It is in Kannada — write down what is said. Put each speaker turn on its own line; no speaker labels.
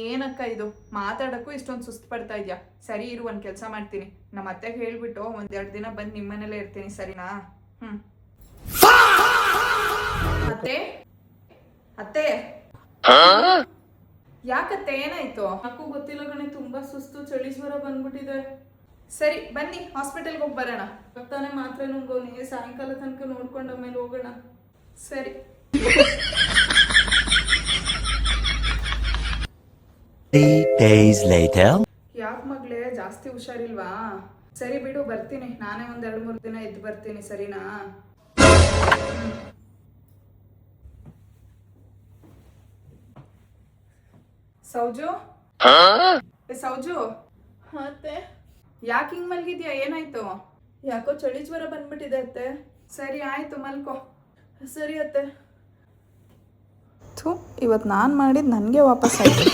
ಏನಕ್ಕ ಇದು ಮಾತಾಡಕ್ಕೂ ಇಷ್ಟೊಂದು ಸುಸ್ತು ಪಡ್ತಾ ಇದ್ಯಾ? ಸರಿ ಇರು, ಒಂದು ಕೆಲಸ ಮಾಡ್ತೀನಿ. ನಮ್ಮ ಅತ್ತೆಗೆ ಹೇಳ್ಬಿಟ್ಟು ಒಂದೆರಡು ದಿನ ಬಂದು ನಿಮ್ಮನೇಲೇ ಇರ್ತೀನಿ, ಸರಿನಾ? ಅತ್ತೆ ಅತ್ತೆ, ಯಾಕತ್ತೆ ಏನಾಯ್ತು?
ಯಾಕೂ ಗೊತ್ತಿಲ್ಲ ಕಣೆ, ತುಂಬಾ ಸುಸ್ತು, ಚಳಿ ಜ್ವರ ಬಂದ್ಬಿಟ್ಟಿದೆ.
ಸರಿ ಬನ್ನಿ ಹಾಸ್ಪಿಟಲ್ಗೆ ಹೋಗಿ ಬರೋಣ.
ಬರ್ತಾನೆ ಮಾತ್ರೆ ನುಂಗೋನಿ, ಸಾಯಂಕಾಲ ತನಕ ನೋಡ್ಕೊಂಡು ಆಮೇಲೆ ಹೋಗೋಣ.
ಸರಿ.
3 days later.
ಯಾಕೆ ಮಗಳೇ, ಜಾಸ್ತಿ ಹುಷಾರಿಲ್ವಾ? ಸರಿ ಬಿಡು, ಬರ್ತೀನಿ ನಾನೇ. ಒಂದ್ 2-3 ದಿನ ಎದ್ದು ಬರ್ತೀನಿ, ಸರಿನಾ? ಸೌಜು, ಸೌಜು,
ಅತ್ತೆ
ಯಾಕೆ ಹಿಂಗ್ ಮಲ್ಗಿದ್ಯಾ? ಏನಾಯ್ತು?
ಯಾಕೋ ಚಳಿ ಜ್ವರ ಬಂದ್ಬಿಟ್ಟಿದೆ ಅತ್ತೆ.
ಸರಿ ಆಯ್ತು, ಮಲ್ಕೋ.
ಸರಿ ಅತ್ತೆ.
ಇವತ್ತು ನಾನು ಮಾಡಿದ್ದು ನನಗೆ ವಾಪಸ್ ಆಯ್ತು.